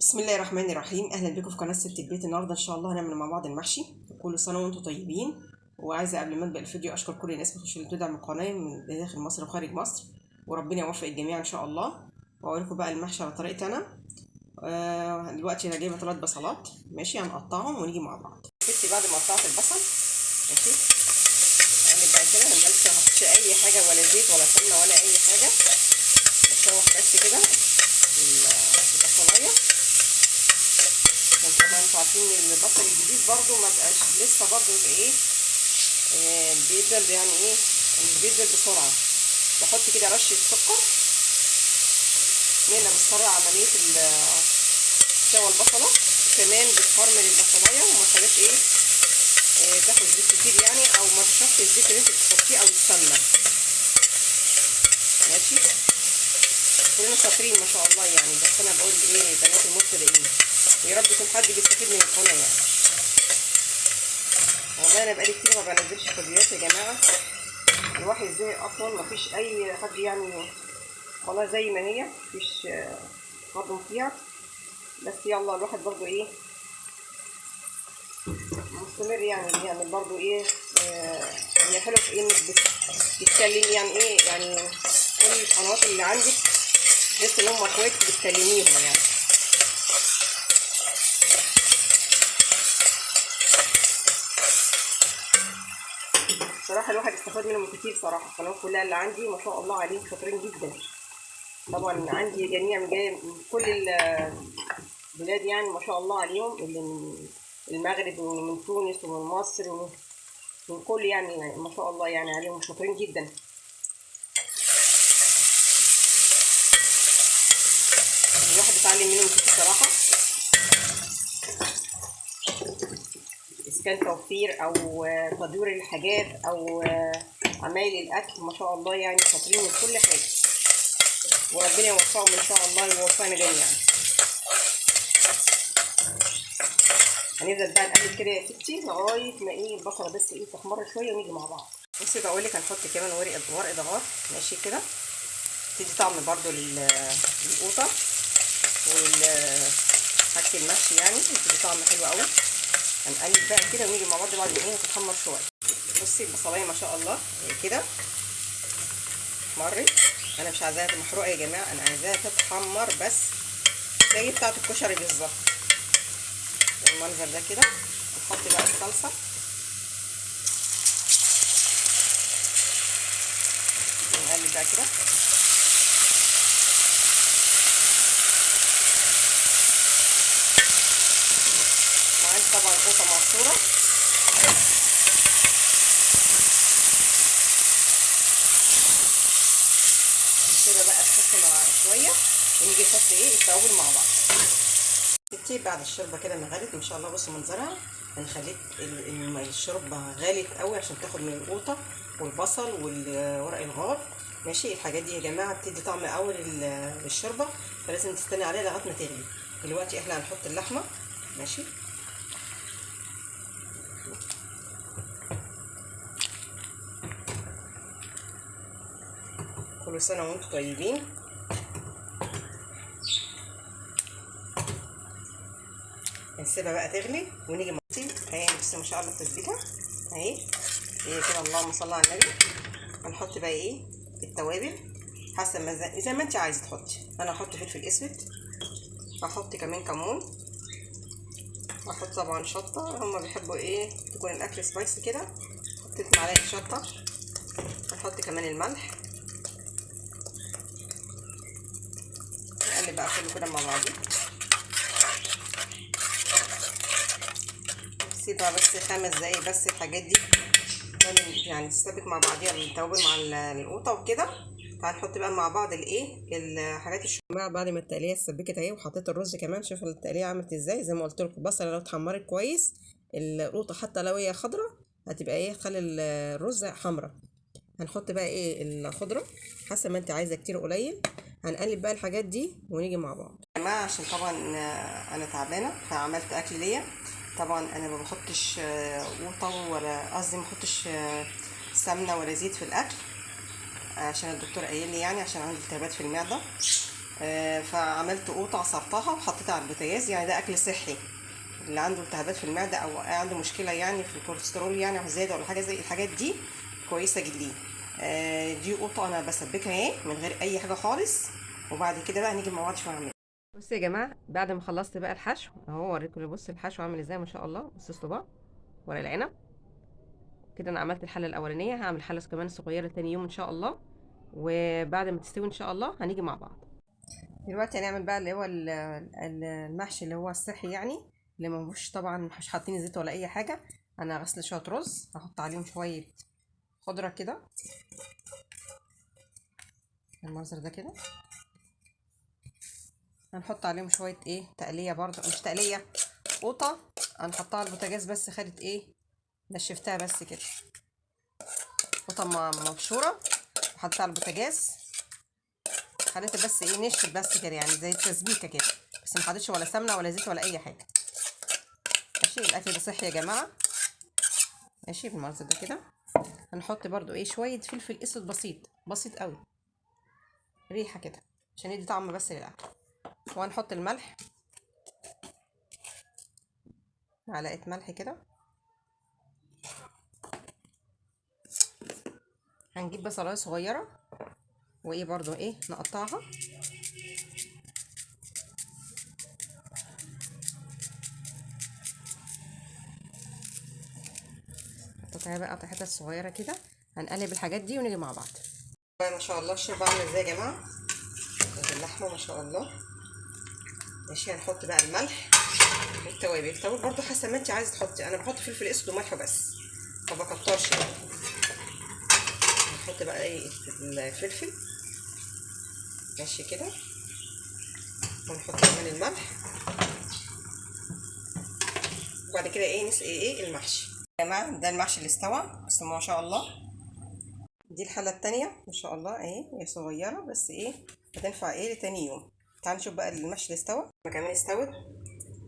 بسم الله الرحمن الرحيم. اهلا بكم في قناه ست البيت. النهارده ان شاء الله هنعمل مع بعض المحشي. كل سنه وانتم طيبين. وعايزه قبل ما ابدا الفيديو اشكر كل الناس اللي بتدعم القناه من داخل مصر وخارج مصر، وربنا يوفق الجميع ان شاء الله. واوريكم بقى المحشي على طريقتي انا. دلوقتي انا جايبه 3 بصلات، ماشي، هنقطعهم ونيجي مع بعض. ستي بعد ما قطعت البصل، ماشي، اعمل بقى كده. ما حطيتش اي حاجه ولا زيت ولا سمنه ولا اي حاجه، بشوح بس كده البصلايه. طبعا انتوا عارفين ان البصل الجديد برضو ما بقاش لسه برضو ايه، بيدبل يعني ايه، مش بيدبل بسرعه. بحط كده رشه سكر هنا بتسرع عمليه سوى البصله، وكمان بتفرمل البصلايه وما تخليش ايه تاخد زيت كتير يعني، او ما تشربش الزيت اللي انت بتحطيه او السمنه. ماشي، كلنا شاطرين ما شاء الله يعني، بس انا بقول ايه بنات المبتدئين، ويا رب يكون حد بيستفيد من القناه يعني. والله انا بقالي كتير ما بنزلش فيديوهات يا جماعه، الواحد زهق اصلا، مفيش اي حد يعني، والله زي ما هي مفيش تقدم فيها. بس يلا الواحد برضو ايه مستمر يعني، بيعمل برضو ايه هي حلو في انك بتتكلمي يعني ايه يعني، كل القنوات اللي عندك تحس ان هم اخوات بتكلميهم يعني. صراحه الواحد استفاد منهم كتير صراحه، القنوات كلها اللي عندي ما شاء الله عليهم شاطرين جدا. طبعا عندي جميع من كل البلاد يعني ما شاء الله عليهم، اللي من المغرب ومن تونس ومن مصر ومن كل يعني ما شاء الله يعني عليهم شاطرين جدا. الواحد بيتعلم منهم كتير صراحه، إذا كان توفير او تدوير الحاجات او عمايل الاكل ما شاء الله يعني شاطرين من كل حاجه، وربنا يوفقهم ان شاء الله ويوفقنا جميعا. هنفضل بقى نقلب كده يا ستي لغايه ما ايه البصله بس ايه تحمر شويه ونيجي مع بعض. بصي بقول لك هنحط كمان ورق ضغط، ماشي كده، تدي طعم برده للقوطه حاجه المحشي يعني، بتدي طعم حلو قوي. هنقلب بقى كده ونيجي مع بعض بعد ما ايه تتحمر شويه. بصي البصلايه ما شاء الله كده احمرت، انا مش عايزاها محروقه يا جماعه، انا عايزاها تتحمر بس زي بتاعه الكشري بالظبط المنظر ده كده. نحط بقى الصلصه، نقلب بقى كده. وعندي طبعا قوطه معصوره، كده بقى نحط مع شويه ونيجي نحط ايه التوابل مع بعض. ستي بعد الشوربه كده ما غلت ما شاء الله، بصوا منظرها. انا خليت الشوربه غلت قوي عشان تاخد من القوطه والبصل والورق الغار، ماشي. الحاجات دي يا جماعه بتدي طعم قوي للشوربه، فلازم تستني عليها لغايه ما تغلي. دلوقتي احنا هنحط اللحمه، ماشي. كل سنه وانتم طيبين. نسيبها بقى تغلي ونيجي اهي. بس ما شاء الله التسبيكه اهي كده، اللهم صل على النبي. هنحط بقى ايه التوابل حسب ما زي ما انت عايزه تحطي. انا هحط فلفل اسود، هحط كمان كمون، هحط طبعا شطه، هما بيحبوا ايه تكون الاكل سبايسي كده. حطيت معلقه شطه، هنحط كمان الملح. نقلب بقى كله كده مع بعضه، سيبها بس 5 دقايق بس الحاجات دي يعني تستبك مع بعضيها، التوابل مع القوطه وكده. هنحط بقى مع بعض الايه الحاجات الشماعه بعد ما التقليه اتسبكت اهي، وحطيت الرز كمان. شوفوا التقليه عملت ازاي، زي ما قلت لكم البصله لو اتحمرت كويس، القوطه حتى لو هي خضراء هتبقى ايه تخلي الرز حمراء. هنحط بقى ايه الخضره حسب ما انت عايزه كتير قليل. هنقلب بقى الحاجات دي ونيجي مع بعض يا جماعه. عشان طبعا انا تعبانه فعملت اكل ليا. طبعا انا ما بحطش قوطه، ولا قصدي ما بحطش سمنه ولا زيت في الاكل، عشان الدكتور قايل لي يعني عشان عندي التهابات في المعده. فعملت قوطه عصرتها وحطيتها على البوتاجاز. يعني ده اكل صحي، اللي عنده التهابات في المعده او عنده مشكله يعني في الكوليسترول يعني زياده ولا حاجه زي الحاجات دي، كويسه جدا. دي قوطه انا بسبكها اهي من غير اي حاجه خالص. وبعد كده بقى نيجي مع بعض شويه اعمل. بصوا يا جماعه، بعد ما خلصت بقى الحشو اهو، اوريكم. بص الحشو عامل ازاي ما شاء الله. بصوا الصباع ورق العنب كده. انا عملت الحله الاولانيه، هعمل حله كمان صغيره تاني يوم ان شاء الله، وبعد ما تستوي ان شاء الله هنيجي مع بعض. دلوقتي هنعمل بقى اللي هو المحشي اللي هو الصحي يعني، اللي ما فيهوش طبعا مش حاطين زيت ولا اي حاجه. انا غسل شويه رز، هحط عليهم شويه خضره كده المنظر ده كده. هنحط عليهم شويه ايه تقليه، برضو مش تقليه، قوطه هنحطها على البوتاجاز بس خدت ايه، نشفتها بس كده. قوطه مبشوره وحطيتها على البوتاجاز، خليتها بس ايه نشفت بس كده، يعني زي التسبيكه كده، بس ما حطيتش ولا سمنه ولا زيت ولا اي حاجه. ماشي، الاكل ده صحي يا جماعه. ماشي بالمنظر ده كده. هنحط برضو ايه شويه فلفل اسود بسيط بسيط قوي، ريحه كده عشان يدي طعم بس للاكل. وهنحط الملح، معلقه ملح كده. هنجيب بصلايه صغيره وايه برضو ايه نقطعها. حطيتها بقى حتت صغيره كده. هنقلب الحاجات دي ونيجي مع بعض. ما شاء الله الشوربه عامله ازاي يا جماعه، اللحمه ما شاء الله. ماشي، هنحط بقى الملح والتوابل. التوابل برضو حسب ما انت عايزه تحطي، انا بحط فلفل اسود وملح بس، ما بكترش يعني. هنحط بقى ايه الفلفل ماشي كده، ونحط كمان الملح. وبعد كده ايه نسقي ايه المحشي. يا جماعه ده المحشي اللي استوى، بس ما شاء الله. دي الحله التانية ما شاء الله اهي، هي صغيره بس ايه هتنفع ايه لتاني يوم. تعالوا نشوف بقى المحشي اللي استوى. كمان استوت.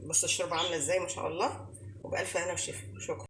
بصوا الشوربه عامله ازاي ما شاء الله، وبألف هنا وشفا. شكرا.